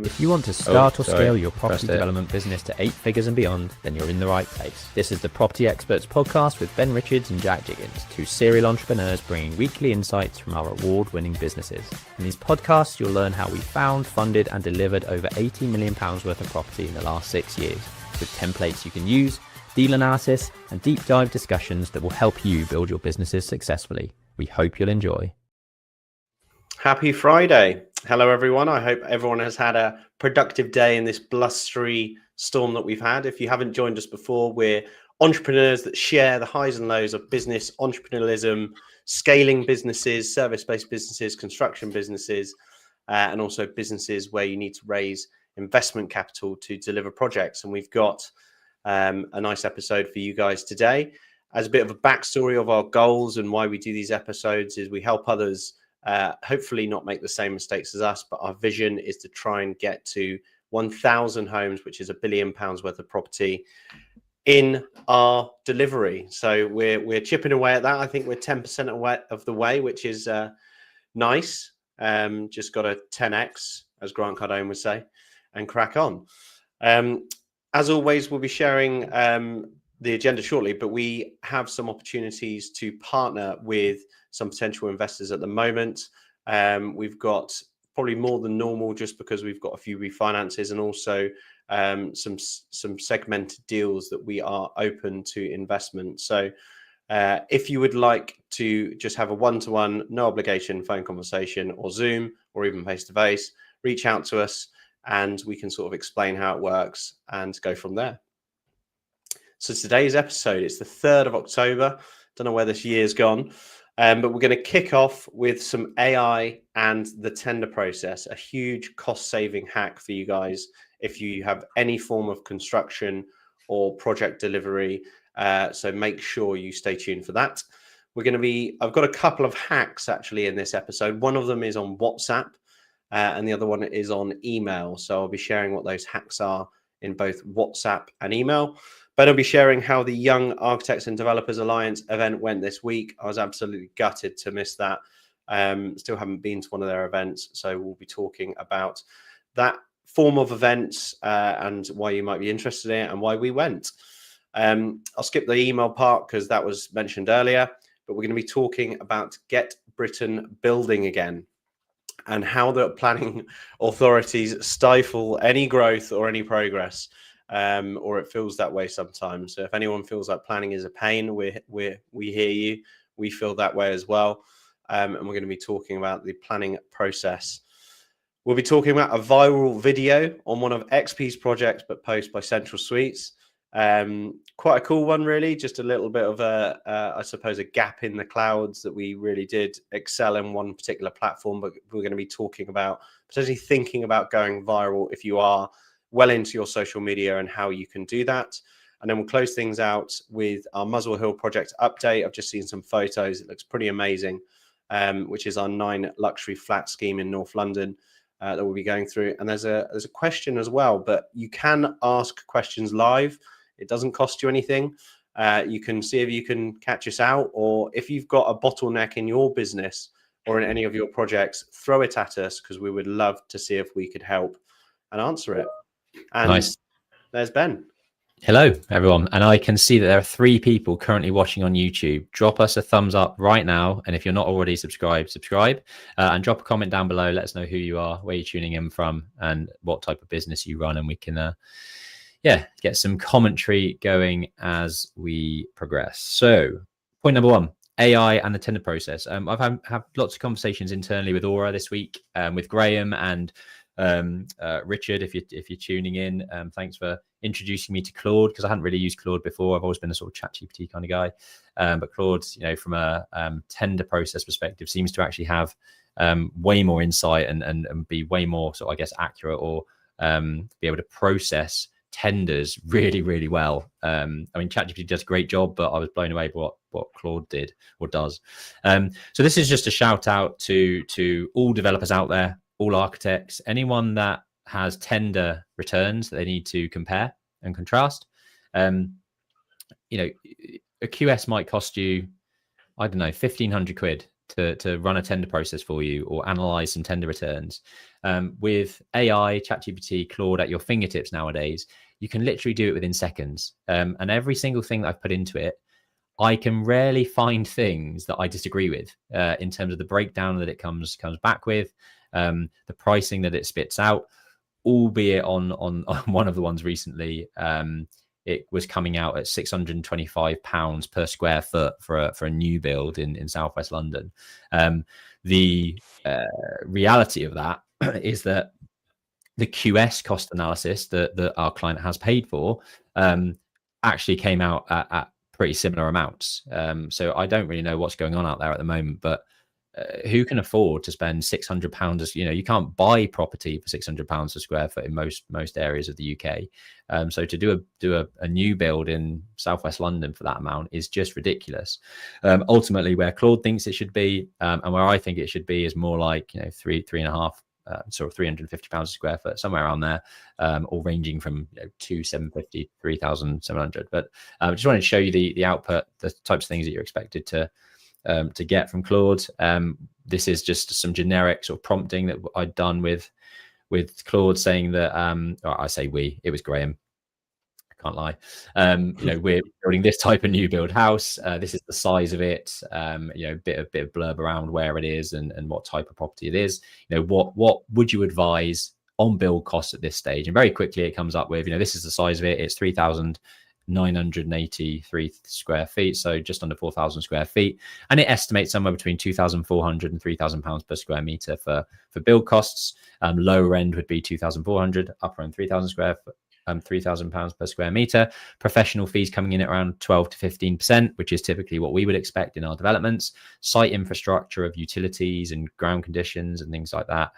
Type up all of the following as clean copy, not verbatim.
If you want to start or scale your property development business to 8 figures and beyond, then you're in the right place. This is the Property XPerts Podcast with Ben Richards and Jack Jiggins, two serial entrepreneurs bringing weekly insights from our award-winning businesses. In these podcasts, you'll learn how we found, funded and delivered over £80 million worth of property in the last 6 years, with templates you can use, deal analysis and deep dive discussions that will help you build your businesses successfully. We hope you'll enjoy. Happy Friday. Hello, everyone. I hope everyone has had a productive day in this blustery storm that we've had. If you haven't joined us before, we're entrepreneurs that share the highs and lows of business, entrepreneurialism, scaling businesses, service-based businesses, construction businesses, and also businesses where you need to raise investment capital to deliver projects. And we've got a nice episode for you guys today. As a bit of a backstory of our goals and why we do these episodes is we help others hopefully not make the same mistakes as us, but our vision is to try and get to 1,000 homes, which is £1 billion worth of property in our delivery. So we're chipping away at that. I think we're 10% away of the way, which is nice. Just got a 10x, as Grant Cardone would say, and crack on. As always, we'll be sharing the agenda shortly, but we have some opportunities to partner with some potential investors at the moment. We've got probably more than normal just because we've got a few refinances and also some segmented deals that we are open to investment. So if you would like to just have a one-to-one, no obligation phone conversation or Zoom or even face-to-face, reach out to us and we can sort of explain how it works and go from there. So today's episode, it's the 3rd of October. Don't know where this year's gone. But we're going to kick off with some AI and the tender process, a huge cost-saving hack for you guys if you have any form of construction or project delivery. So make sure you stay tuned for that. I've got a couple of hacks actually in this episode. One of them is on WhatsApp and the other one is on email. So I'll be sharing what those hacks are in both WhatsApp and email. But I'll be sharing how the Young Architects and Developers Alliance event went this week. I was absolutely gutted to miss that. Still haven't been to one of their events. So we'll be talking about that form of events and why you might be interested in it and why we went. I'll skip the email part because that was mentioned earlier, but we're going to be talking about Get Britain Building Again and how the planning authorities stifle any growth or any progress. Or it feels that way sometimes. So if anyone feels like planning is a pain, we hear you. We feel that way as well. And we're going to be talking about the planning process. We'll be talking about a viral video on one of XP's projects, but posted by Central Suites. Quite a cool one, really. Just a little bit of I suppose, a gap in the clouds that we really did excel in one particular platform. But we're going to be talking about potentially thinking about going viral if you are well into your social media and how you can do that. And then we'll close things out with our Muswell Hill project update. I've just seen some photos. It looks pretty amazing, which is our 9 luxury flat scheme in North London that we'll be going through. And there's a question as well, but you can ask questions live. It doesn't cost you anything. You can see if you can catch us out, or if you've got a bottleneck in your business or in any of your projects, throw it at us because we would love to see if we could help and answer it. And nice. There's Ben. Hello, everyone. And I can see that there are 3 people currently watching on YouTube. Drop us a thumbs up right now. And if you're not already subscribe, and drop a comment down below. Let us know who you are, where you're tuning in from, and what type of business you run. And we can, get some commentary going as we progress. So point number 1, AI and the tender process. I've had lots of conversations internally with Aura this week, with Graham and Richard, if you're tuning in, thanks for introducing me to Claude, because I hadn't really used Claude before. I've always been a sort of ChatGPT kind of guy, but Claude, from a tender process perspective, seems to actually have way more insight and be way more sort of, I guess, accurate, or be able to process tenders really, really well. I mean, ChatGPT does a great job, but I was blown away by what Claude did or does. So this is just a shout out to all developers out there, all architects, anyone that has tender returns that they need to compare and contrast. A QS might cost you, I don't know, 1,500 quid to run a tender process for you or analyze some tender returns. With AI, ChatGPT, Claude at your fingertips nowadays, you can literally do it within seconds. And every single thing that I've put into it, I can rarely find things that I disagree with in terms of the breakdown that it comes back with, the pricing that it spits out, albeit on one of the ones recently, it was coming out at £625 per square foot for a new build in Southwest London. The reality of that is that the QS cost analysis that our client has paid for actually came out at pretty similar amounts. So I don't really know what's going on out there at the moment, but who can afford to spend £600? You can't buy property for £600 a square foot in most areas of the UK. So to do a new build in Southwest London for that amount is just ridiculous. Ultimately, where Claude thinks it should be, and where I think it should be, is more like three and a half. Sort of £350 a square foot, somewhere around there, or ranging from 2,750, 3,700. But I just wanted to show you the output, the types of things that you're expected to get from Claude. This is just some generic sort of prompting that I'd done with Claude, saying that, or I say it was Graham. Can't lie. We're building this type of new build house. This is the size of it. Bit of blurb around where it is and what type of property it is. What would you advise on build costs at this stage? And very quickly it comes up with, this is the size of it. It's 3,983 square feet, so just under 4,000 square feet, and it estimates somewhere between 2,400 and 3,000 pounds per square meter for build costs. Lower end would be 2,400, upper end 3,000 £3,000 per square meter. Professional fees coming in at around 12 to 15%, which is typically what we would expect in our developments. Site infrastructure of utilities and ground conditions and things like that.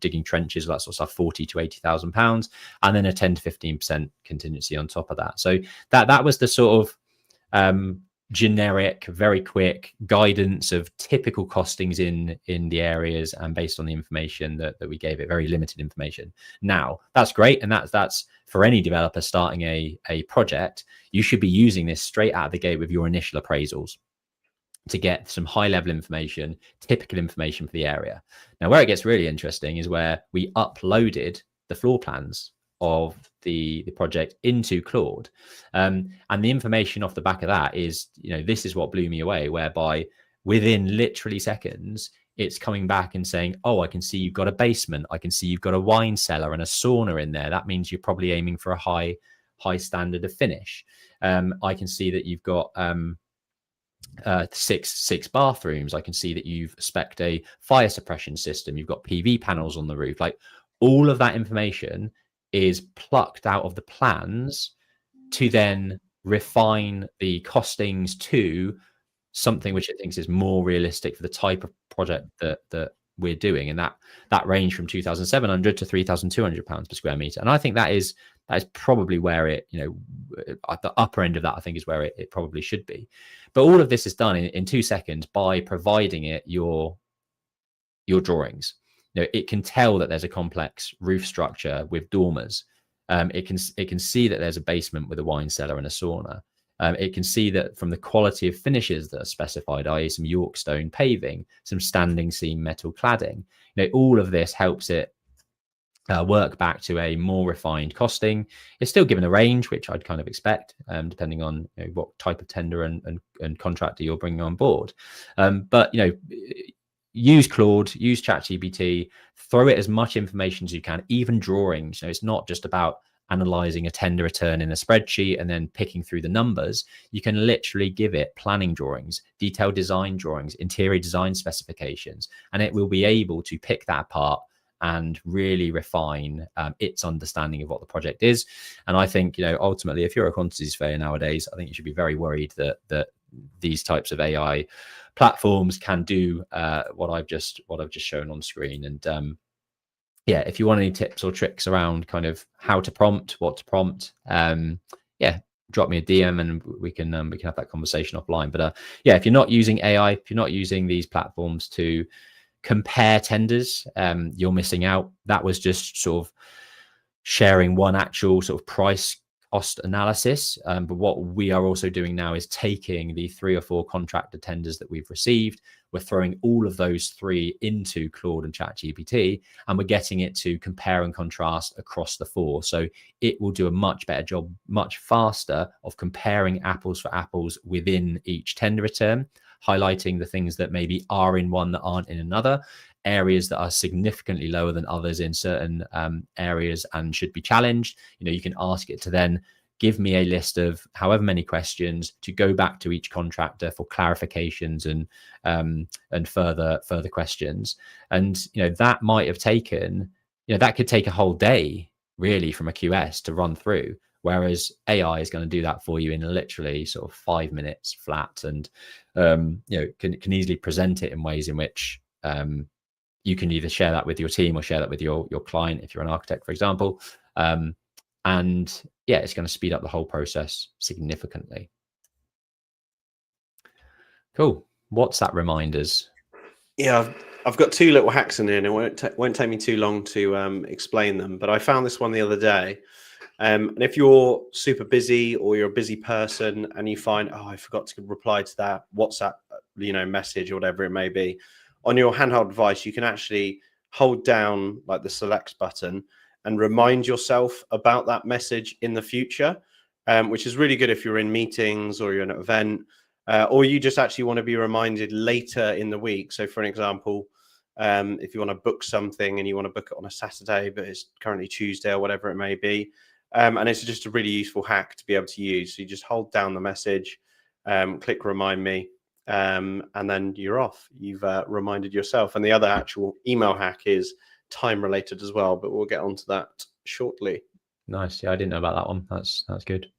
Digging trenches, that sort of stuff, 40 to 80,000 pounds, and then a 10 to 15% contingency on top of that. So that was the sort of generic, very quick guidance of typical costings in the areas, and based on the information that we gave it, very limited information. Now that's great, and that's for any developer starting a project. You should be using this straight out of the gate with your initial appraisals to get some high level information, typical information for the area. Now where it gets really interesting is where we uploaded the floor plans of the project into Claude, and the information off the back of that is, this is what blew me away, whereby within literally seconds it's coming back and saying, oh, I can see you've got a basement, I can see you've got a wine cellar and a sauna in there. That means you're probably aiming for a high standard of finish. I can see that you've got six bathrooms. I can see that you've spec'd a fire suppression system, you've got PV panels on the roof. Like, all of that information is plucked out of the plans to then refine the costings to something which it thinks is more realistic for the type of project that we're doing, and that range from 2,700 to 3,200 pounds per square meter. And I think that is probably where it, at the upper end of that, I think is where it probably should be. But all of this is done in 2 seconds by providing it your drawings. It can tell that there's a complex roof structure with dormers. It can see that there's a basement with a wine cellar and a sauna. It can see that from the quality of finishes that are specified, i.e. some York stone paving, some standing seam metal cladding. All of this helps it work back to a more refined costing. It's still given a range, which I'd kind of expect, depending on what type of tender and contractor you're bringing on board. But use Claude, use ChatGPT, throw it as much information as you can, even drawings. It's not just about analyzing a tender return in a spreadsheet and then picking through the numbers. You can literally give it planning drawings, detailed design drawings, interior design specifications, and it will be able to pick that apart and really refine its understanding of what the project is. And I think, ultimately, if you're a quantity surveyor nowadays, I think you should be very worried that these types of AI platforms can do what I've just shown on screen. And if you want any tips or tricks around kind of how to prompt, what to prompt, drop me a DM and we can have that conversation offline. But if you're not using AI, if you're not using these platforms to compare tenders, you're missing out. That was just sort of sharing one actual sort of price cost analysis. But what we are also doing now is taking the 3 or 4 contractor tenders that we've received. We're throwing all of those 3 into Claude and ChatGPT, and we're getting it to compare and contrast across the 4. So it will do a much better job, much faster, of comparing apples for apples within each tender return, highlighting the things that maybe are in one that aren't in another, areas that are significantly lower than others in certain areas and should be challenged. You can ask it to then give me a list of however many questions to go back to each contractor for clarifications and further questions. And that might have taken, that could take a whole day really from a QS to run through, whereas AI is going to do that for you in literally sort of 5 minutes flat, and can easily present it in ways in which you can either share that with your team or share that with your client if you're an architect, for example. And yeah, it's going to speed up the whole process significantly. Cool. WhatsApp reminders. Yeah, I've got 2 little hacks in here, and it won't take me too long to explain them. But I found this one the other day. And if you're super busy, or you're a busy person, and you find, I forgot to reply to that WhatsApp, message or whatever it may be, on your handheld device, you can actually hold down like the select button and remind yourself about that message in the future, which is really good if you're in meetings or you're in an event, or you just actually want to be reminded later in the week. So for an example, if you want to book something and you want to book it on a Saturday, but it's currently Tuesday or whatever it may be, and it's just a really useful hack to be able to use. So you just hold down the message, click remind me, and then you're off. You've reminded yourself. And the other actual email hack is time related as well, but we'll get onto that shortly. Nice. Yeah, I didn't know about that one. That's good.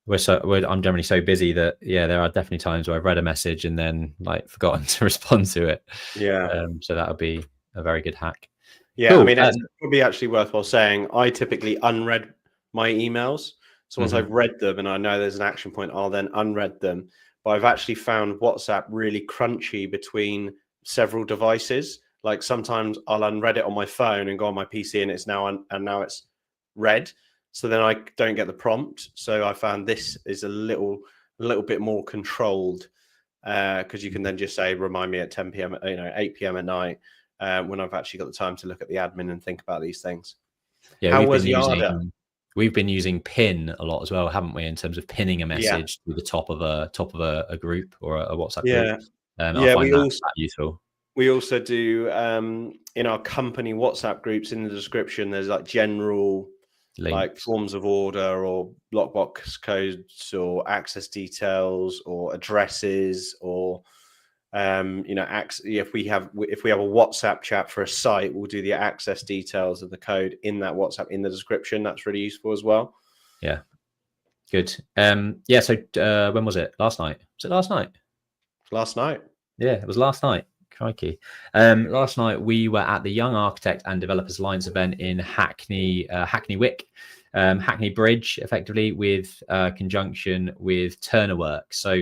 I'm generally so busy that there are definitely times where I've read a message and then forgotten to respond to it. Yeah. So that would be a very good hack. Yeah, cool. I mean, it's probably actually worthwhile saying I typically unread my emails. So once I've read them and I know there's an action point, I'll then unread them. But I've actually found WhatsApp really crunchy between several devices. Like sometimes I'll unread it on my phone and go on my PC, and it's now it's read. So then I don't get the prompt. So I found this is a little bit more controlled, because you can then just say remind me at 10 p.m. 8 p.m. at night, when I've actually got the time to look at the admin and think about these things. Yeah, how was Yada? We've been using pin a lot as well, haven't we, in terms of pinning a message to the top of a group or a WhatsApp group. I find that useful. We also do in our company WhatsApp groups, in the description, there's general links, forms of order or lockbox codes or access details or addresses, or if we have a WhatsApp chat for a site, we'll do the access details of the code in that WhatsApp in the description. That's really useful as well. Yeah, good. So when was it? Last night? Was it last night? Last night. Yeah, it was last night. Crikey. Last night we were at the Young Architect and Developers Alliance event in Hackney Wick, Hackney Bridge, effectively, with conjunction with Turner Works. So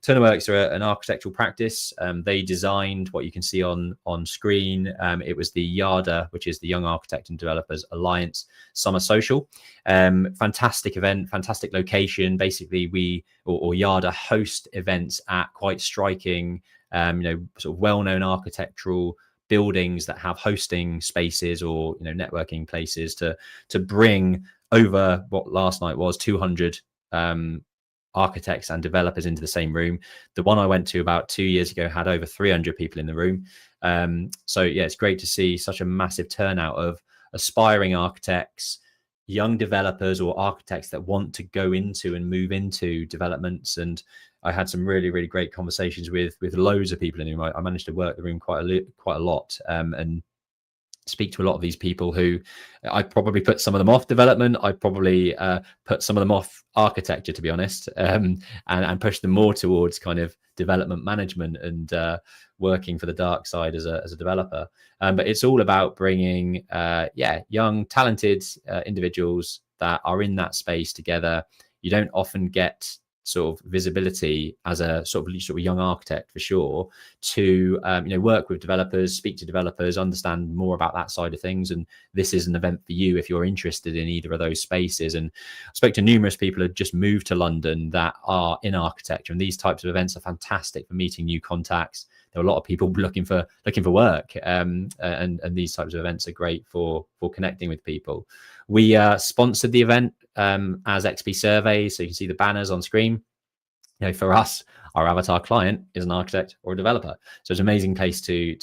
Turner Works are an architectural practice. They designed what you can see on screen. It was the YADA, which is the Young Architect and Developers Alliance Summer Social. Fantastic event, fantastic location. Basically, YADA host events at quite striking, sort of well-known architectural buildings that have hosting spaces or networking places to bring over what last night was 200 architects and developers into the same room. The one I went to about 2 years ago had over 300 people in the room. So yeah, it's great to see such a massive turnout of aspiring architects, young developers, or architects that want to go into and move into developments. And I had some really, really great conversations with loads of people in the room. I managed to work the room quite a lot, and speak to a lot of these people who I probably put some of them off development. I probably put some of them off architecture, to be honest, and push them more towards kind of development management and working for the dark side as a developer. But it's all about bringing young, talented individuals that are in that space together. You don't often get sort of visibility as a sort of young architect for sure, to work with developers, speak to developers, understand more about that side of things. And this is an event for you if you're interested in either of those spaces. And I spoke to numerous people who had just moved to London that are in architecture, and these types of events are fantastic for meeting new contacts. There are a lot of people looking for work, and these types of events are great for connecting with people. We sponsored the event as XP Surveys, so you can see the banners on screen. For us, our avatar client is an architect or a developer, so it's an amazing place to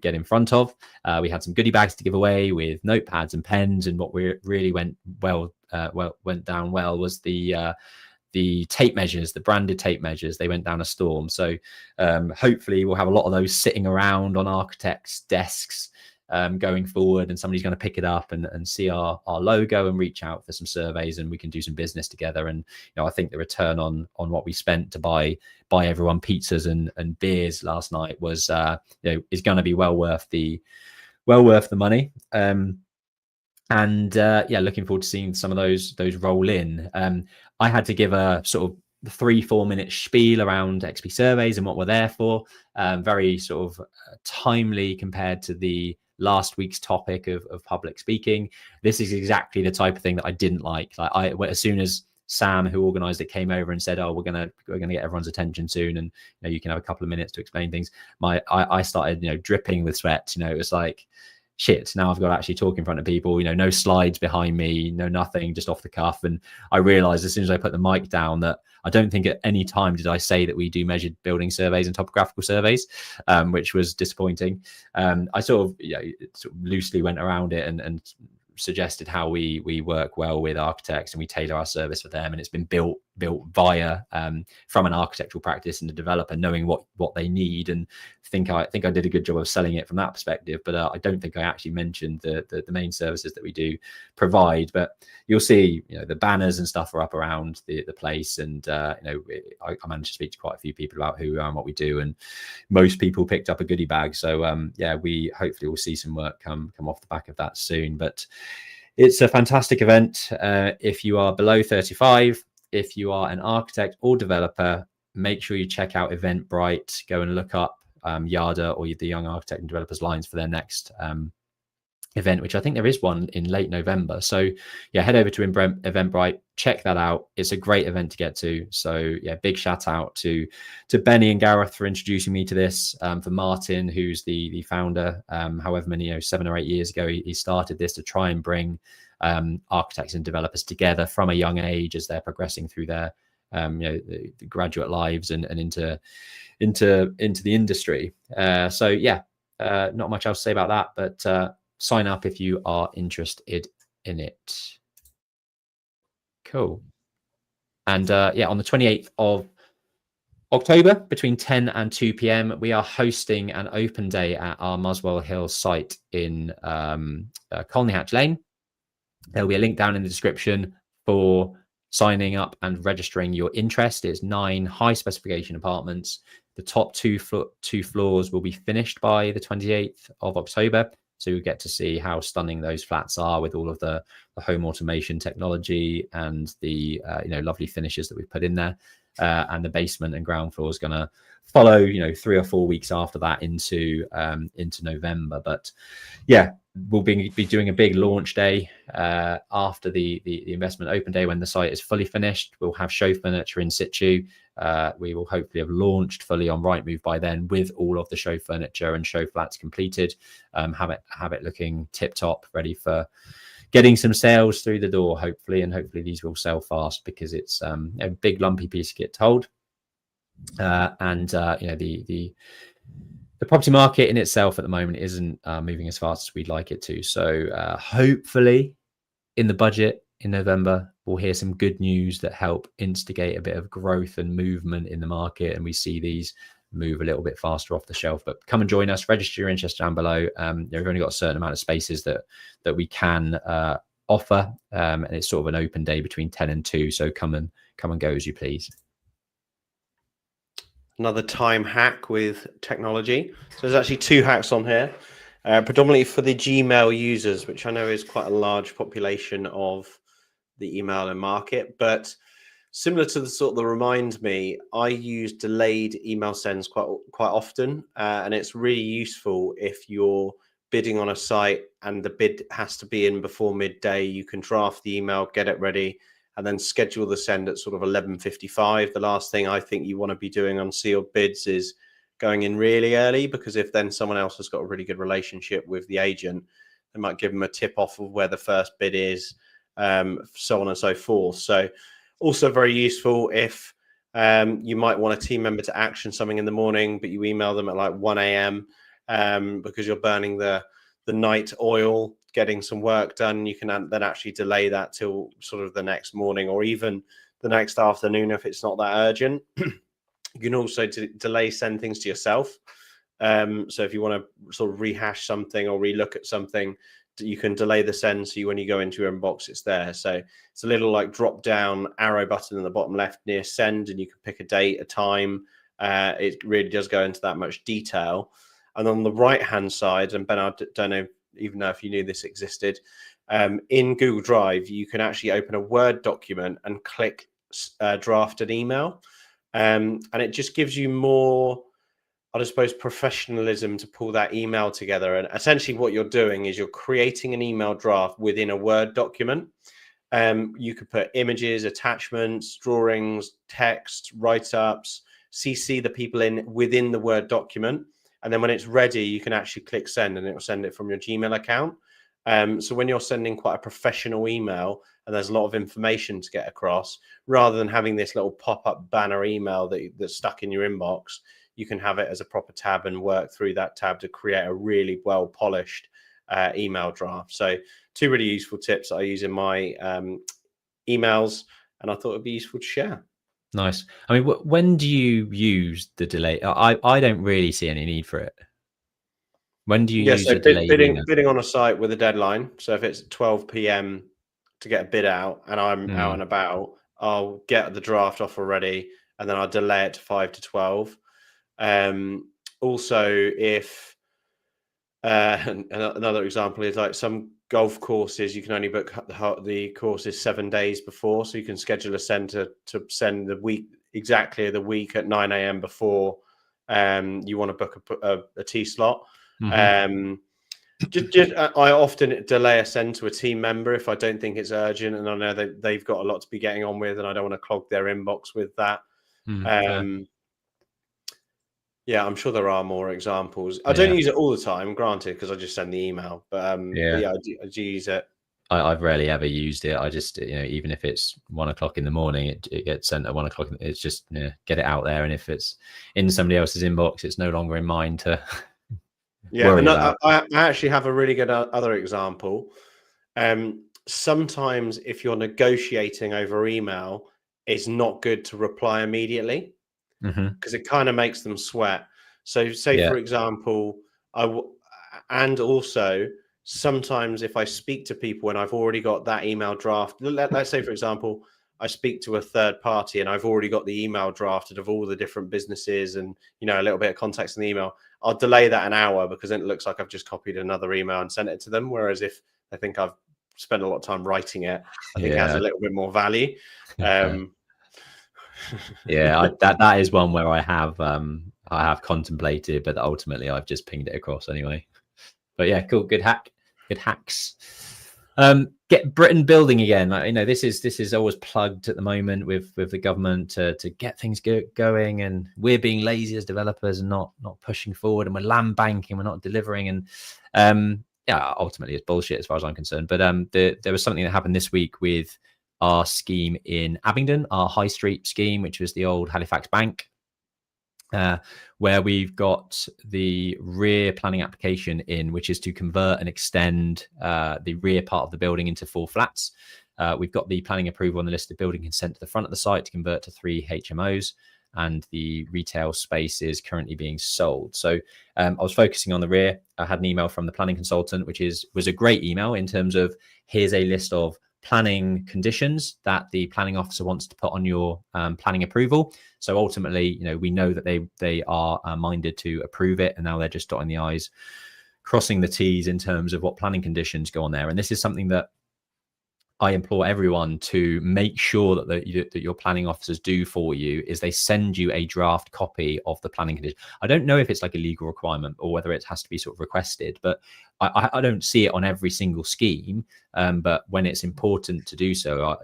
get in front of. We had some goodie bags to give away with notepads and pens, and what really went down well was the tape measures, the branded tape measures. They went down a storm. So hopefully we'll have a lot of those sitting around on architects' desks going forward, and somebody's going to pick it up and see our logo and reach out for some surveys, and we can do some business together. And I think the return on what we spent to buy everyone pizzas and beers last night was is going to be well worth the money. Looking forward to seeing some of those roll in. I had to give a sort of 3-4 minute spiel around XP Surveys and what we're there for. Very sort of timely compared to the last week's topic of public speaking. This is exactly the type of thing that I didn't like. As soon as Sam, who organized it, came over and said, "Oh, we're gonna get everyone's attention soon, and you can have a couple of minutes to explain things," I started dripping with sweat. It was like, shit, now I've got to actually talk in front of people, no slides behind me, no nothing, just off the cuff. And I realized as soon as I put the mic down that I don't think at any time did I say that we do measured building surveys and topographical surveys, which was disappointing. I sort of loosely went around it and suggested how we work well with architects and we tailor our service for them, and it's been built via from an architectural practice and the developer knowing what they need. And I think I did a good job of selling it from that perspective, but I don't think I actually mentioned the main services that we do provide. But you'll see the banners and stuff are up around the place, and I managed to speak to quite a few people about who we are and what we do, and most people picked up a goodie bag. So we hopefully will see some work come off the back of that soon. But it's a fantastic event. If you are below 35, if you are an architect or developer, make sure you check out Eventbrite. Go and look up Yada or the Young Architect and Developers Lines for their next event, which I think there is one in late November. So head over to Eventbrite, check that out. It's a great event to get to. So big shout out to Benny and Gareth for introducing me to this, for Martin, who's the founder. However many 7 or 8 years ago he started this to try and bring architects and developers together from a young age as they're progressing through their the graduate lives and into the industry. Not much else to say about that, but sign up if you are interested in it. Cool. And on the 28th of October, between 10 and 2 p.m, we are hosting an open day at our Muswell Hill site in Colney Hatch Lane. There'll be a link down in the description for signing up and registering your interest. It's 9 high specification apartments. The top two floors will be finished by the 28th of October. So you'll get to see how stunning those flats are with all of the home automation technology and the lovely finishes that we've put in there. And the basement and ground floor is going to follow 3 or 4 weeks after that into November. But we'll be doing a big launch day after the investment open day when the site is fully finished. We'll have show furniture in situ. We will hopefully have launched fully on Rightmove by then with all of the show furniture and show flats completed. Have it looking tip top, ready for getting some sales through the door, hopefully. And hopefully these will sell fast because it's a big lumpy piece to get told. The property market in itself at the moment isn't moving as fast as we'd like it to. So hopefully in the budget in November, we'll hear some good news that help instigate a bit of growth and movement in the market, and we see these move a little bit faster off the shelf. But come and join us, register your interest down below. We've only got a certain amount of spaces that we can offer, and it's sort of an open day between 10 and 2. So come and go as you please. Another time hack with technology. So there's actually 2 hacks on here, predominantly for the Gmail users, which I know is quite a large population of the email and market. But Similar to the sort of the remind me, I use delayed email sends quite often, and it's really useful if you're bidding on a site and the bid has to be in before midday. You can draft the email, get it ready, and then schedule the send at sort of 11:55. The last thing I think you want to be doing on sealed bids is going in really early, because if then someone else has got a really good relationship with the agent, they might give them a tip off of where the first bid is, so on and so forth. So also very useful if you might want a team member to action something in the morning, but you email them at like 1 a.m. Because you're burning the night oil, getting some work done. You can then actually delay that till sort of the next morning or even the next afternoon if it's not that urgent. You can also delay send things to yourself. So if you want to sort of rehash something or relook at something, you can delay the send, so when you go into your inbox, it's there. So it's a little like drop down arrow button in the bottom left near send, and you can pick a date, a time. It really does go into that much detail. And on the right hand side, and Ben, I don't even know if you knew this existed, in Google Drive, you can actually open a Word document and click draft an email. And it just gives you more, I suppose, professionalism to pull that email together. And essentially what you're doing is you're creating an email draft within a Word document. You could put images, attachments, drawings, text, write-ups, CC the people in within the Word document. And then when it's ready, you can actually click send, and it will send it from your Gmail account. So when you're sending quite a professional email and there's a lot of information to get across, rather than having this little pop-up banner email that's stuck in your inbox, you can have it as a proper tab and work through that tab to create a really well-polished email draft. So 2 really useful tips that I use in my emails, and I thought it'd be useful to share. Nice. I mean, when do you use the delay? I don't really see any need for it. When do you use a delay? Bidding on a site with a deadline. So if it's 12 p.m. to get a bid out and I'm out and about, I'll get the draft offer ready, and then I'll delay it to 5 to 12. Also, if another example is like some golf courses, you can only book the courses 7 days before, so you can schedule a send to send the week at 9 a.m. before you want to book a tee slot. I often delay a send to a team member if I don't think it's urgent and I know that they've got a lot to be getting on with and I don't want to clog their inbox with that. Yeah, I'm sure there are more examples. I don't use it all the time, granted, because I just send the email. But I do use it. I've rarely ever used it. I just, even if it's 1 o'clock in the morning, it gets sent at 1 o'clock. It's just get it out there. And if it's in somebody else's inbox, it's no longer in mine to worry about. I actually have a really good other example. Sometimes if you're negotiating over email, it's not good to reply immediately, because it kind of makes them sweat. So say, for example, and also sometimes if I speak to people and I've already got that email draft, let's say, for example, I speak to a third party and I've already got the email drafted of all the different businesses and, a little bit of context in the email, I'll delay that an hour because then it looks like I've just copied another email and sent it to them. Whereas if I think I've spent a lot of time writing it, I think it has a little bit more value. That is one where I have contemplated, but ultimately I've just pinged it across anyway. But yeah, cool, good hacks. Get Britain building again. This is always plugged at the moment with the government to get things going, and we're being lazy as developers and not pushing forward, and we're land banking, we're not delivering, and ultimately it's bullshit as far as I'm concerned. But there was something that happened this week with our scheme in Abingdon, our High Street scheme, which was the old Halifax Bank, where we've got the rear planning application in, which is to convert and extend the rear part of the building into 4 flats. We've got the planning approval on the listed building consent to the front of the site to convert to 3 HMOs, and the retail space is currently being sold. So I was focusing on the rear. I had an email from the planning consultant, which was a great email in terms of, here's a list of planning conditions that the planning officer wants to put on your planning approval. So ultimately, we know that they are minded to approve it, and now they're just dotting the I's, crossing the T's in terms of what planning conditions go on there. And this is something that I implore everyone to make sure that your planning officers do for you is they send you a draft copy of the planning condition. I don't know if it's like a legal requirement or whether it has to be sort of requested, but I don't see it on every single scheme. But when it's important to do so,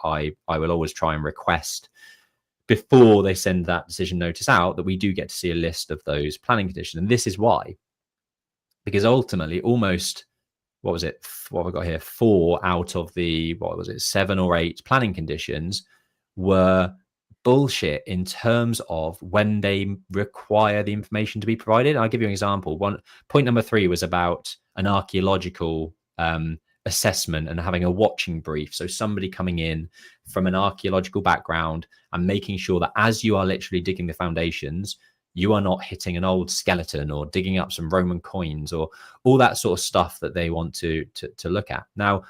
I will always try and request before they send that decision notice out that we do get to see a list of those planning conditions. And this is why, because ultimately almost, what was it? What have I got here? 4 out of the, 7 or 8 planning conditions were bullshit in terms of when they require the information to be provided. I'll give you an example. Point number 3 was about an archaeological assessment and having a watching brief. So somebody coming in from an archaeological background and making sure that as you are literally digging the foundations, you are not hitting an old skeleton or digging up some Roman coins or all that sort of stuff that they want to look at. Now,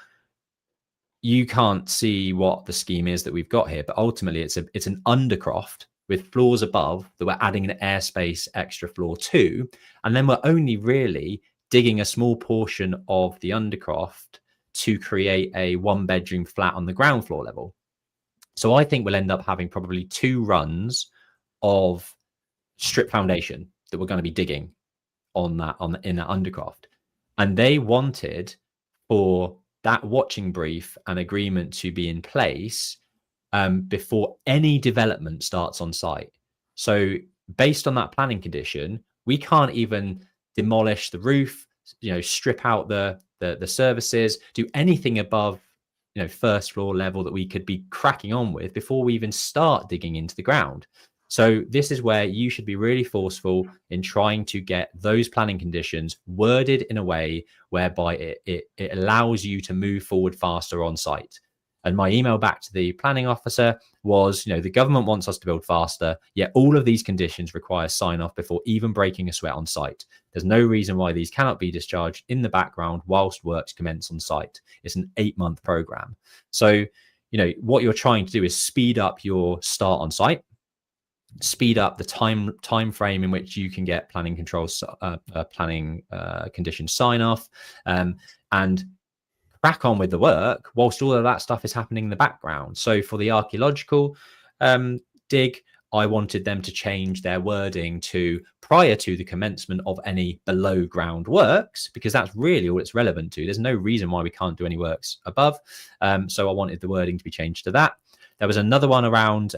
you can't see what the scheme is that we've got here, but ultimately it's an undercroft with floors above that we're adding an airspace extra floor to, and then we're only really digging a small portion of the undercroft to create a 1-bedroom flat on the ground floor level. So I think we'll end up having probably 2 runs of strip foundation that we're going to be digging in that undercroft. And they wanted for that watching brief and agreement to be in place before any development starts on site. So based on that planning condition, we can't even demolish the roof, strip out the services, do anything above first floor level that we could be cracking on with before we even start digging into the ground. So this is where you should be really forceful in trying to get those planning conditions worded in a way whereby it allows you to move forward faster on site. And my email back to the planning officer was, the government wants us to build faster, yet all of these conditions require sign off before even breaking a sweat on site. There's no reason why these cannot be discharged in the background whilst works commence on site. It's an 8-month program. So, what you're trying to do is speed up your start on site, speed up the time frame in which you can get planning controls, planning condition sign off, and crack on with the work whilst all of that stuff is happening in the background. So for the archaeological dig, I wanted them to change their wording to prior to the commencement of any below ground works, because that's really all it's relevant to. There's no reason why we can't do any works above. So I wanted the wording to be changed to that. There was another one around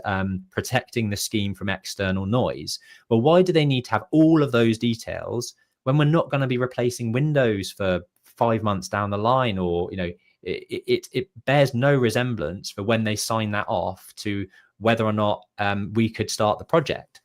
protecting the scheme from external noise. Well, why do they need to have all of those details when we're not going to be replacing windows for 5 months down the line? Or, it bears no resemblance for when they sign that off to whether or not we could start the project.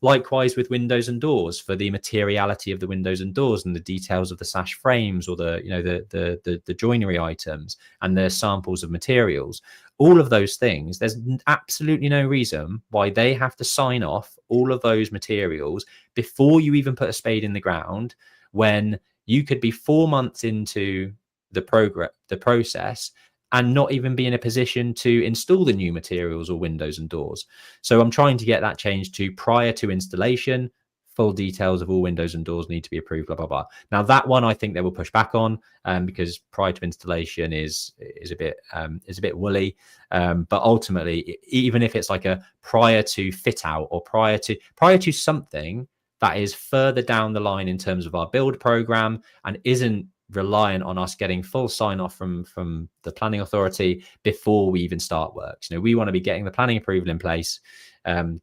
Likewise with windows and doors, for the materiality of the windows and doors and the details of the sash frames or the joinery items and the samples of materials. All of those things, there's absolutely no reason why they have to sign off all of those materials before you even put a spade in the ground, when you could be 4 months into the process and not even be in a position to install the new materials or windows and doors. So I'm trying to get that changed to prior to installation, full details of all windows and doors need to be approved, blah, blah, blah. Now that one, I think they will push back on because prior to installation is a bit woolly. But ultimately, even if it's like a prior to fit out or prior to something that is further down the line in terms of our build program and isn't reliant on us getting full sign off from the planning authority before we even start works. We want to be getting the planning approval in place,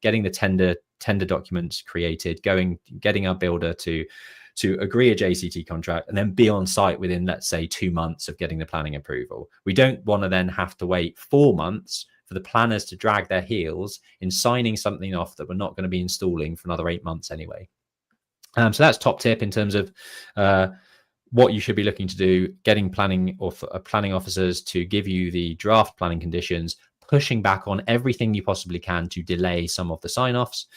getting the tender documents created, getting our builder to agree a JCT contract, and then be on site within, let's say, 2 months of getting the planning approval. We don't want to then have to wait 4 months for the planners to drag their heels in signing something off that we're not going to be installing for another 8 months anyway. So that's top tip in terms of what you should be looking to do, getting planning officers to give you the draft planning conditions, pushing back on everything you possibly can to delay some of the sign-offs,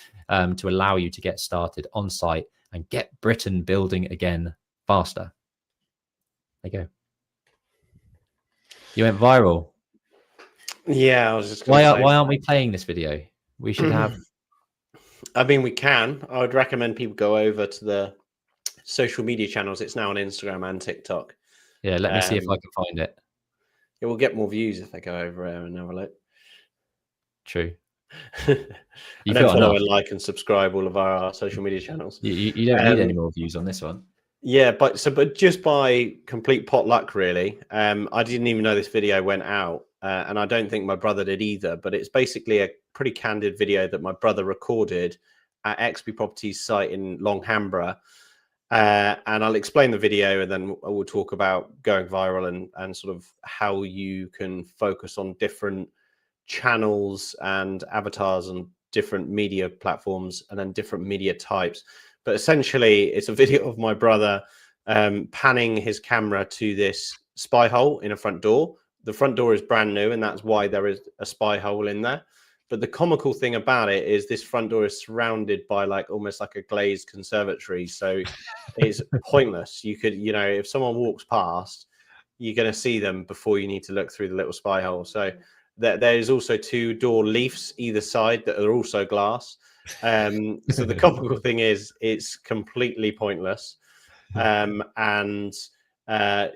to allow you to get started on site and get Britain building again faster. There you go. You went viral. Yeah, I was just why aren't we playing this video? We should have. I mean, we can. I would recommend people go over to the social media channels. It's now on Instagram and TikTok. Yeah, let me see if I can find it. It will get more views if they go over there and have a look. True. And then follow and like and subscribe all of our social media channels. You don't need any more views on this one. Yeah, but just by complete potluck, really. I didn't even know this video went out, and I don't think my brother did either. But it's basically a pretty candid video that my brother recorded at XP Properties site in Longhambra. And I'll explain the video, and then we'll talk about going viral and sort of how you can focus on different channels and avatars and different media platforms and then different media types. But essentially, it's a video of my brother panning his camera to this spy hole in a front door. The front door is brand new, and that's why there is a spy hole in there. But the comical thing about it is this front door is surrounded by almost like a glazed conservatory. So it's pointless. You could, if someone walks past, you're going to see them before you need to look through the little spy hole. So there's also 2 door leafs either side that are also glass. So the comical thing is it's completely pointless. It's a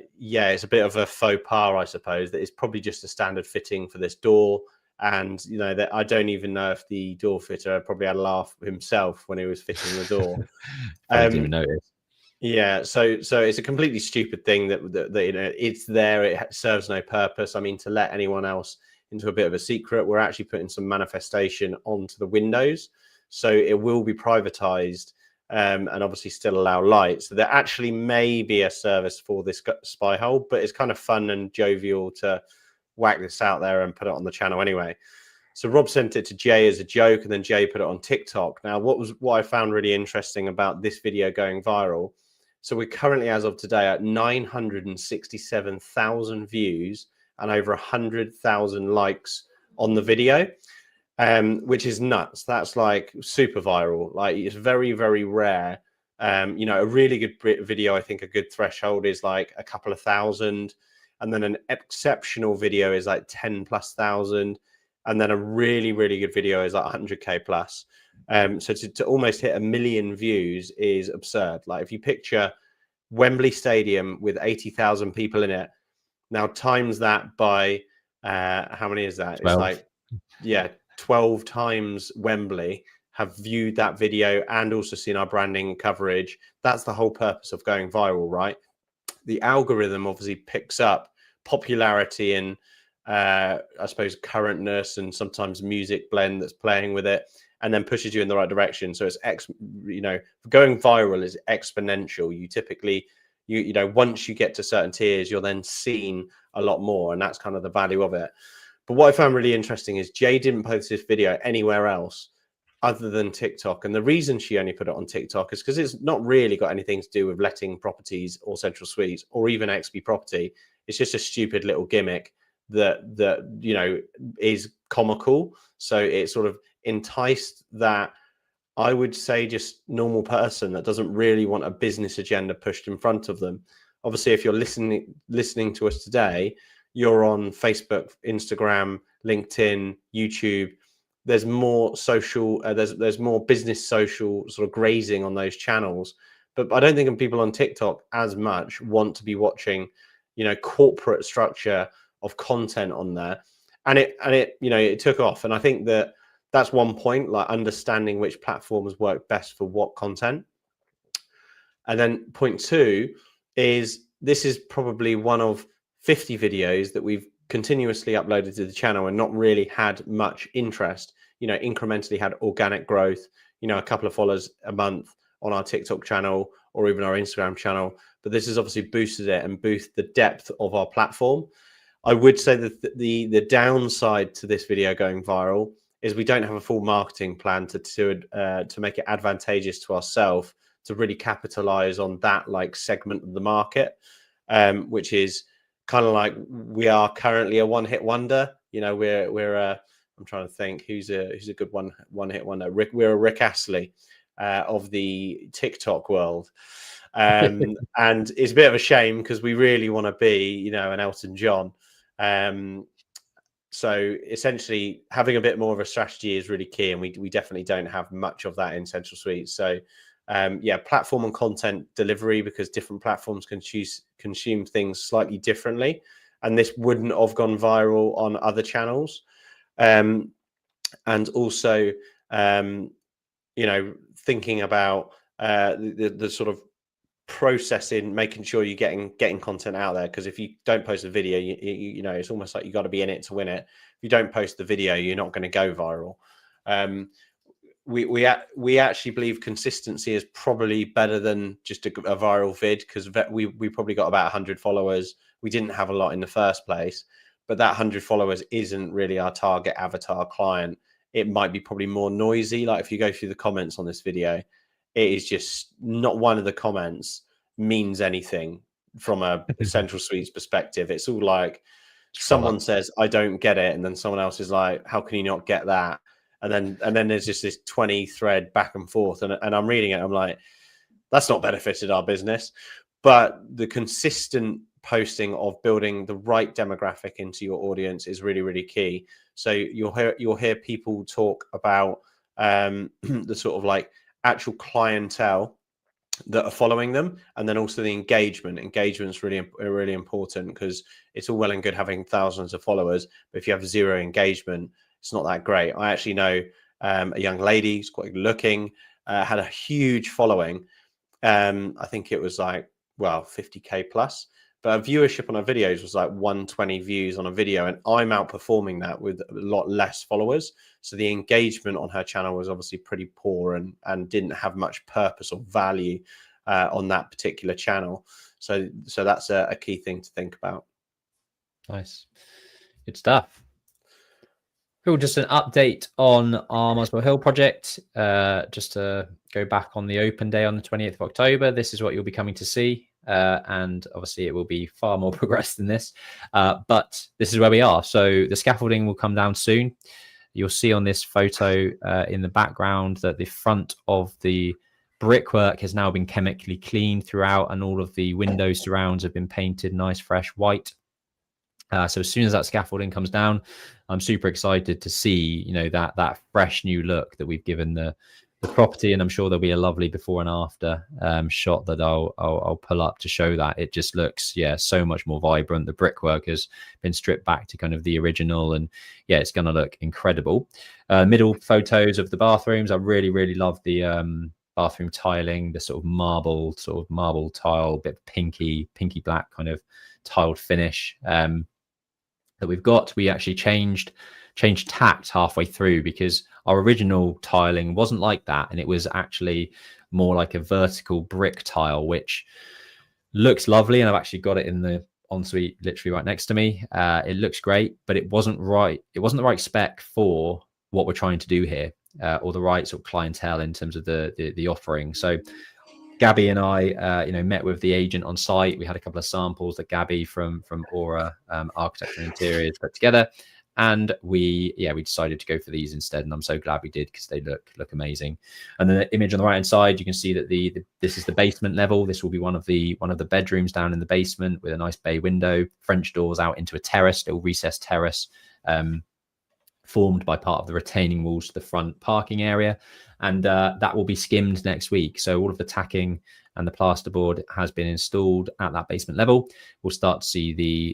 bit of a faux pas, I suppose, that it's probably just a standard fitting for this door. And that I don't even know if the door fitter probably had a laugh himself when he was fitting the door. I didn't even notice. Yeah, so it's a completely stupid thing that it's there. It serves no purpose. I mean, to let anyone else into a bit of a secret, we're actually putting some manifestation onto the windows, so it will be privatized and obviously still allow light. So there actually may be a service for this spy hole, but it's kind of fun and jovial to whack this out there and put it on the channel anyway. So Rob sent it to Jay as a joke, and then Jay put it on TikTok. Now, what I found really interesting about this video going viral, so we're currently, as of today, at 967,000 views and over 100,000 likes on the video, which is nuts. That's like super viral. Like, it's very, very rare. A really good video, I think a good threshold is like a couple of thousand. And then an exceptional video is like 10,000+. And then a really, really good video is like 100K plus. So to almost hit 1 million views is absurd. Like, if you picture Wembley Stadium with 80,000 people in it, now times that by how many is that? 12. It's 12 times Wembley have viewed that video and also seen our branding coverage. That's the whole purpose of going viral, right? The algorithm obviously picks up popularity and I suppose currentness and sometimes music blend that's playing with it, and then pushes you in the right direction. So it's going viral is exponential. You typically once you get to certain tiers, you're then seen a lot more, and that's kind of the value of it. But what I found really interesting is Jay didn't post this video anywhere else other than TikTok. And the reason she only put it on TikTok is because it's not really got anything to do with letting properties or central suites or even XP property. It's just a stupid little gimmick that is comical. So it sort of enticed that, I would say, just normal person that doesn't really want a business agenda pushed in front of them. Obviously, if you're listening to us today, you're on Facebook, Instagram, LinkedIn, YouTube. There's more social, there's more business social sort of grazing on those channels. But I don't think people on TikTok as much want to be watching, corporate structure of content on there. And it took off. And I think that's one point, like understanding which platforms work best for what content. And then point 2 is this is probably one of 50 videos that we've continuously uploaded to the channel and not really had much interest, incrementally had organic growth, a couple of followers a month on our TikTok channel or even our Instagram channel. But this has obviously boosted it and boosted the depth of our platform. I would say that the downside to this video going viral is we don't have a full marketing plan to make it advantageous to ourselves to really capitalize on that segment of the market, which is kind of like we are currently a one-hit wonder. We're I'm trying to think who's a good one-hit wonder. We're a Rick Astley of the TikTok world, and it's a bit of a shame because we really want to be an Elton John. So essentially, having a bit more of a strategy is really key, and we definitely don't have much of that in Central Suite. So platform and content delivery, because different platforms can consume things slightly differently. and this wouldn't have gone viral on other channels. And also, thinking about the sort of processing, making sure you're getting content out there, because if you don't post a video, you know, it's almost like you got to be in it to win it. If you don't post the video, you're not going to go viral. We actually believe consistency is probably better than just a viral vid, because we probably got about 100 followers. We didn't have a lot in the first place, but that 100 followers isn't really our target avatar client. It might be probably more noisy. Like if you go through the comments on this video, it is just not one of the comments means anything from a Central Suites perspective. It's all like someone says, "I don't get it," and then someone else is like, "How can you not get that?" And then there's just this 20 thread back and forth, and I'm reading it. I'm like, that's not benefited our business. But the consistent posting of building the right demographic into your audience is really, really key. So you'll hear people talk about the sort of like actual clientele that are following them, and then also the engagement's really important, because it's all well and good having thousands of followers, but if you have zero engagement, it's not that great. I actually know a young lady who's quite good looking, had a huge following. I think it was like 50k plus, but her viewership on her videos was like 120 views on a video, and I'm outperforming that with a lot less followers. So the engagement on her channel was obviously pretty poor, and didn't have much purpose or value on that particular channel. So that's a key thing to think about. Nice, good stuff. Cool. Just an update on our Muswell Hill project. Just to go back on the open day on the 28th of October, this is what you'll be coming to see. And obviously it will be far more progressed than this. But this is where we are. So the scaffolding will come down soon. You'll see on this photo in the background that the front of the brickwork has now been chemically cleaned throughout, and all of the window surrounds have been painted nice, fresh white. So as soon as that scaffolding comes down, I'm super excited to see, you know, that fresh new look that we've given the property, and I'm sure there'll be a lovely before and after shot that I'll pull up to show that. It just looks, so much more vibrant. The brickwork has been stripped back to kind of the original, and it's going to look incredible. Middle photos of the bathrooms. I really love the bathroom tiling, the sort of marble tile, bit of pinky black kind of tiled finish that we've got. We actually changed tact halfway through, because our original tiling wasn't like that, and it was actually more like a vertical brick tile, which looks lovely, and I've actually got it in the ensuite literally right next to me. It looks great, but it wasn't right. It wasn't the right spec for what we're trying to do here, or the right sort of clientele in terms of the offering. So Gabby and I, met with the agent on site. We had a couple of samples that Gabby from Aura Architecture and Interiors put together, and we decided to go for these instead. And I'm so glad we did, because they look amazing. And then the image on the right hand side, you can see that this is the basement level. This will be one of the bedrooms down in the basement, with a nice bay window, French doors out into a terrace, little recessed terrace, formed by part of the retaining walls to the front parking area. And that will be skimmed next week. So all of the tacking and the plasterboard has been installed at that basement level. We'll start to see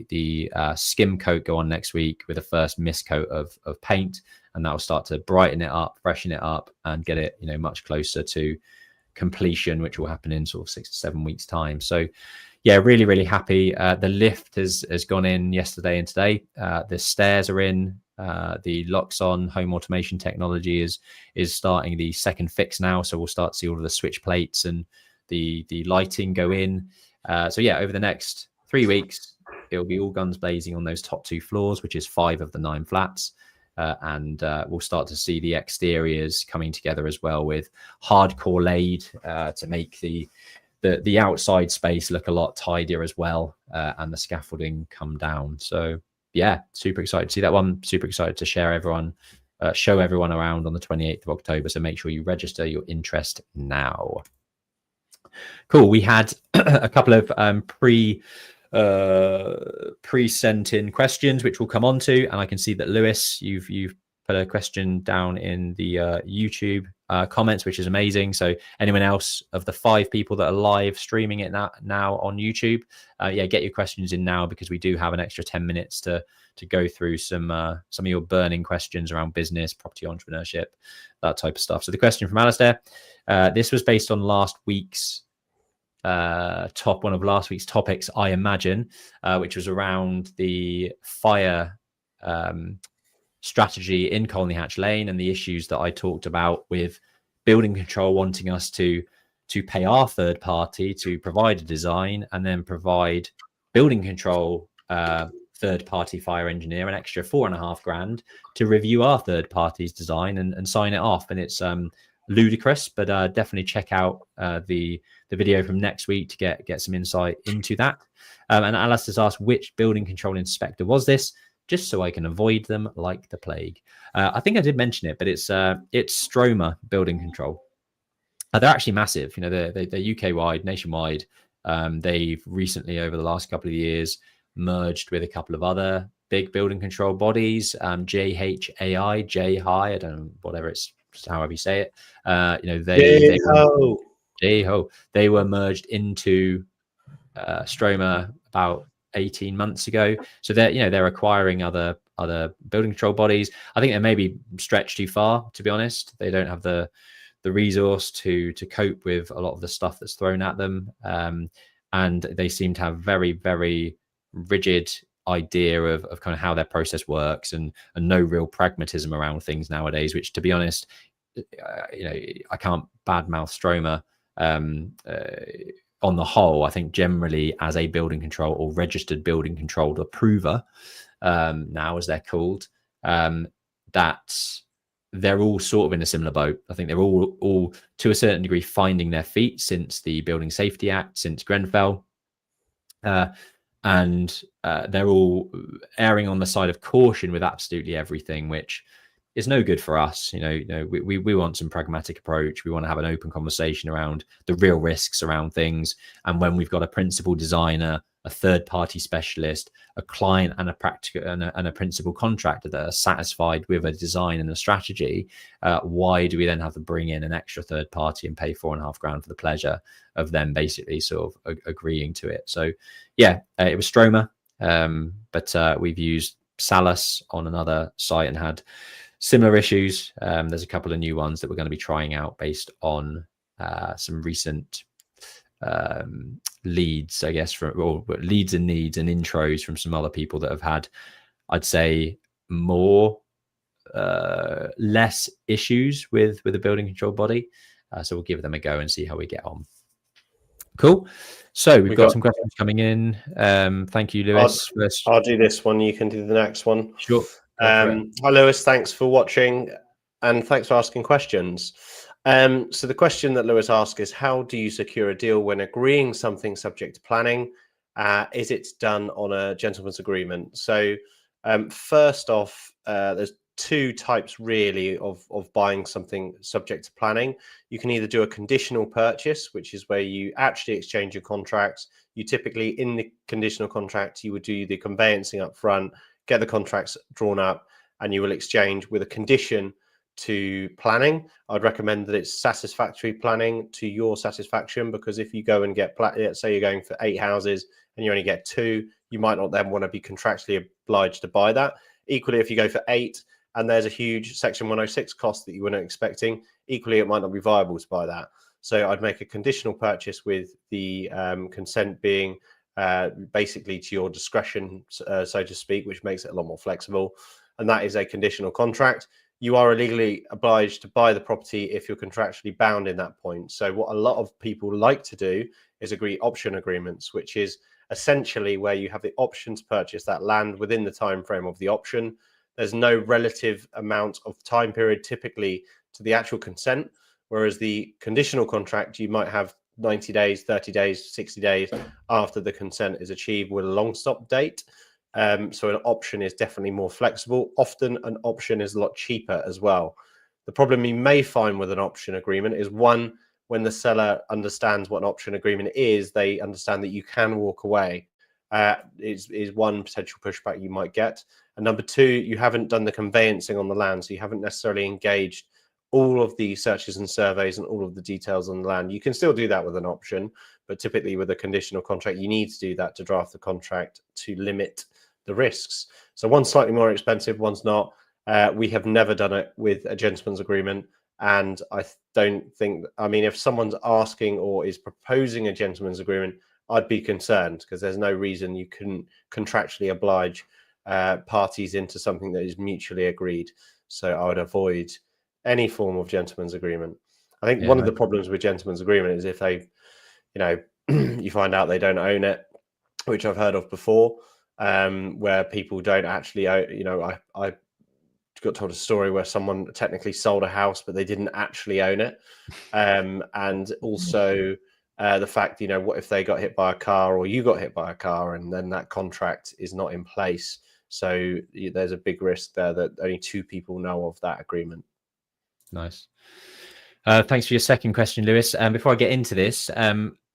the skim coat go on next week, with the first mist coat of paint, and that will start to brighten it up, freshen it up, and get it much closer to completion, which will happen in sort of 6 to 7 weeks time. So really happy. The lift has gone in yesterday and today. The stairs are in. The Loxon home automation technology is starting the second fix now, so we'll start to see all of the switch plates and the lighting go in. Over the next 3 weeks, it'll be all guns blazing on those top 2 floors, which is 5 of the 9 flats. And we'll start to see the exteriors coming together as well, with hardcore laid to make the outside space look a lot tidier as well, and the scaffolding come down. So super excited to see that one. Super excited to show everyone around on the 28th of October. So make sure you register your interest now. Cool. We had a couple of pre-sent in questions, which we'll come on to. And I can see that Lewis, you've put a question down in the YouTube comments, which is amazing. So anyone else of the 5 people that are live streaming it now on YouTube, get your questions in now, because we do have an extra 10 minutes to go through some of your burning questions around business, property entrepreneurship, that type of stuff. So the question from Alistair, this was based on last week's one of last week's topics, I imagine, which was around the fire strategy in Colney Hatch Lane and the issues that I talked about with building control wanting us to pay our third party to provide a design and then provide building control third party fire engineer an extra $4,500 to review our third party's design and sign it off. And it's ludicrous, but definitely check out the video from next week to get some insight into that. And Alice has asked, which building control inspector was this, just so I can avoid them like the plague. I think I did mention it, but it's Stroma Building Control. They're actually massive. You know, they're UK wide, nationwide. They've recently, over the last couple of years, merged with a couple of other big building control bodies. JHAI, I don't know, whatever it's, however you say it. They were merged into Stroma about 18 months ago. So they're acquiring other building control bodies. I think they maybe stretched too far, to be honest. They don't have the resource to cope with a lot of the stuff that's thrown at them. And they seem to have very, very rigid idea of kind of how their process works and no real pragmatism around things nowadays, which, to be honest, I can't badmouth Stroma. On the whole, I think generally as a building control or registered building controlled approver, now as they're called, that they're all sort of in a similar boat. I think they're all to a certain degree finding their feet since the Building Safety Act, since Grenfell. And they're all erring on the side of caution with absolutely everything, which is no good for us. We want some pragmatic approach. We want to have an open conversation around the real risks around things. And when we've got a principal designer, a third party specialist, a client and a principal contractor that are satisfied with a design and a strategy, why do we then have to bring in an extra third party and pay $4,500 for the pleasure of them basically sort of agreeing to it? So it was Stroma, but we've used Salus on another site and had similar issues. There's a couple of new ones that we're going to be trying out based on some recent leads, I guess, or leads and needs and intros from some other people that have had, I'd say, less issues with the building control body. So we'll give them a go and see how we get on. Cool. So we've got some questions coming in. Thank you, Lewis. I'll do this one. You can do the next one. Sure. Hi, Lewis. Thanks for watching and thanks for asking questions. So the question that Lewis asked is, how do you secure a deal when agreeing something subject to planning? Is it done on a gentleman's agreement? So first off, there's two types really of buying something subject to planning. You can either do a conditional purchase, which is where you actually exchange your contracts. You typically, in the conditional contract, you would do the conveyancing up front, get the contracts drawn up, and you will exchange with a condition to planning. I'd recommend that it's satisfactory planning to your satisfaction, because if you go and get, let's say you're going for 8 houses and you only get 2, you might not then want to be contractually obliged to buy that. Equally, if you go for 8 and there's a huge Section 106 cost that you weren't expecting, equally, it might not be viable to buy that. So I'd make a conditional purchase with the consent being basically to your discretion, so to speak, which makes it a lot more flexible. And that is a conditional contract. You are legally obliged to buy the property if you're contractually bound in that point. So what a lot of people like to do is agree option agreements, which is essentially where you have the option to purchase that land within the time frame of the option. There's no relative amount of time period typically to the actual consent, whereas the conditional contract, you might have 90 days, 30 days, 60 days after the consent is achieved with a long stop date. So an option is definitely more flexible. Often an option is a lot cheaper as well. The problem you may find with an option agreement is, one, when the seller understands what an option agreement is, they understand that you can walk away. Is one potential pushback you might get. And number two, you haven't done the conveyancing on the land, so you haven't necessarily engaged all of the searches and surveys and all of the details on the land. You can still do that with an option, but typically with a conditional contract, you need to do that to draft the contract to limit the risks. So one's slightly more expensive, one's not. We have never done it with a gentleman's agreement. And I don't think, I mean, if someone's asking or is proposing a gentleman's agreement, I'd be concerned, because there's no reason you couldn't contractually oblige parties into something that is mutually agreed. So I would avoid any form of gentleman's agreement. I think one of the problems with gentleman's agreement is if they, you find out they don't own it, which I've heard of before, where people don't actually own, I got told a story where someone technically sold a house, but they didn't actually own it. And also the fact, what if they got hit by a car or you got hit by a car, and then that contract is not in place. So there's a big risk there that only two people know of that agreement. Nice. Thanks for your second question, Lewis. Before I get into this,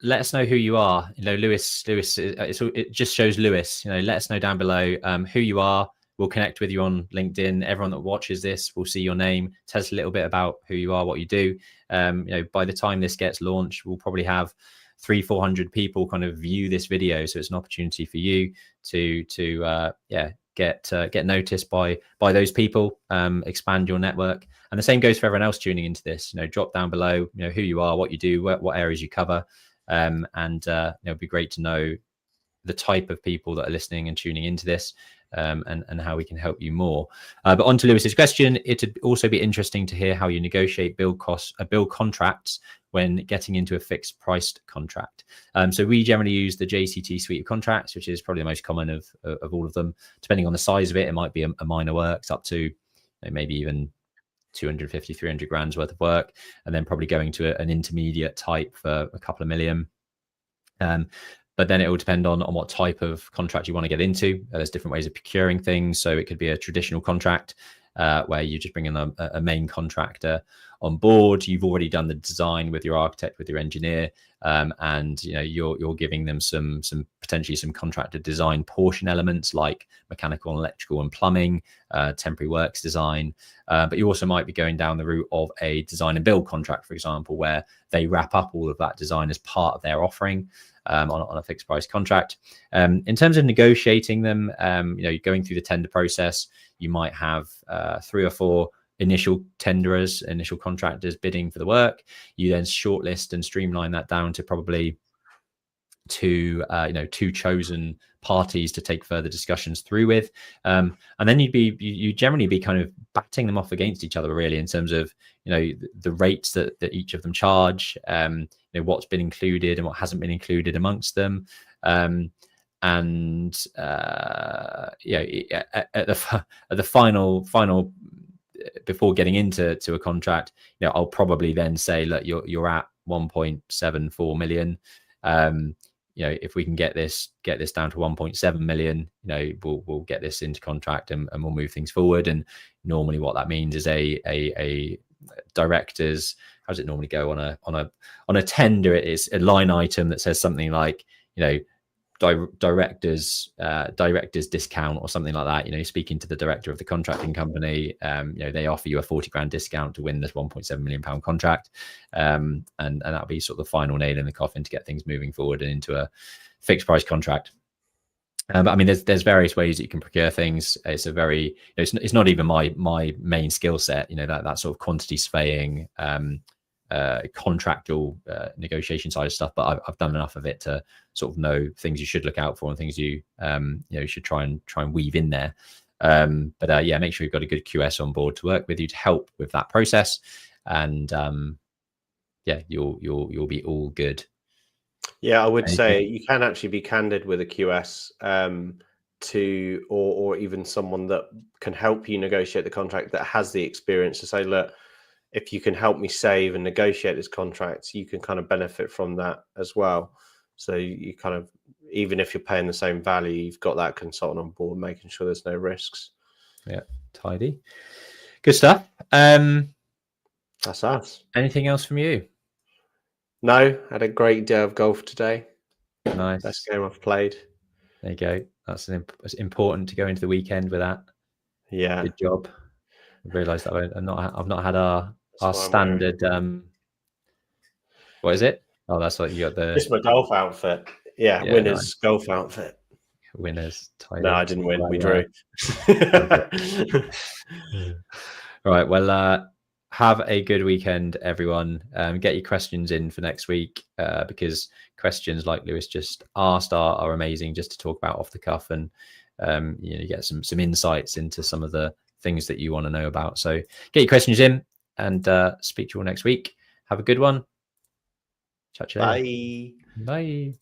let us know who you are. Lewis, it just shows Lewis. Let us know down below who you are. We'll connect with you on LinkedIn. Everyone that watches this will see your name. Tell us a little bit about who you are, what you do. By the time this gets launched, we'll probably have 300-400 people kind of view this video. So it's an opportunity for you to get noticed by those people, expand your network. And the same goes for everyone else tuning into this. Drop down below, who you are, what you do, what areas you cover, and it'd be great to know the type of people that are listening and tuning into this, and how we can help you more. But on to Lewis's question, it'd also be interesting to hear how you negotiate build contracts when getting into a fixed priced contract. So we generally use the JCT suite of contracts, which is probably the most common of all of them. Depending on the size of it, it might be a minor works up to maybe even 250, 300 grand's worth of work, and then probably going to an intermediate type for a couple of million. But then it will depend on what type of contract you want to get into. There's different ways of procuring things. So it could be a traditional contract where you just bring in a main contractor on board. You've already done the design with your architect, with your engineer, and you're giving them some potentially some contractor design portion elements like mechanical and electrical and plumbing, temporary works design. But you also might be going down the route of a design and build contract, for example, where they wrap up all of that design as part of their offering. On a fixed price contract. In terms of negotiating them, going through the tender process, you might have 3 or 4 initial tenderers, initial contractors bidding for the work. You then shortlist and streamline that down to probably two chosen parties to take further discussions through with, and then you generally be kind of batting them off against each other, really, in terms of the rates that each of them charge, what's been included and what hasn't been included amongst them, and at the final before getting into a contract, I'll probably then say, look, you're at 1.74 million. If we can get this down to 1.7 million, we'll get this into contract and we'll move things forward. And normally what that means is a directors, how does it normally go on a tender? It is a line item that says something like, directors discount or something like that. Speaking to the director of the contracting company, they offer you a 40 grand discount to win this 1.7 million pound contract, and that'll be sort of the final nail in the coffin to get things moving forward and into a fixed price contract. But I mean, there's various ways that you can procure things. It's a very, it's not even my main skill set. That sort of quantity surveying, contractual negotiation side of stuff, but I've done enough of it to sort of know things you should look out for and things you should try and weave in there. But make sure you've got a good QS on board to work with you to help with that process, and you'll be all good. Yeah, I would say you can actually be candid with a QS or even someone that can help you negotiate the contract that has the experience to say, look, if you can help me save and negotiate this contract, you can kind of benefit from that as well. So you kind of, even if you're paying the same value, you've got that consultant on board, making sure there's no risks. Yeah, tidy. Good stuff. That's us. Anything else from you? No, had a great day of golf today. Nice. Best game I've played. There you go. That's important to go into the weekend with that. Yeah. Good job. I realised that I've not had our our standard. What is it? Oh, that's what you got. Just my golf outfit. Yeah, winners nice. Golf outfit. Winners. No, I didn't win. We drew. Right. Well, have a good weekend, everyone. Get your questions in for next week because questions like Lewis just asked are amazing just to talk about off the cuff, and you get some insights into some of the things that you want to know about. So get your questions in, and speak to you all next week. Have a good one. Chat to you later. Bye. Bye.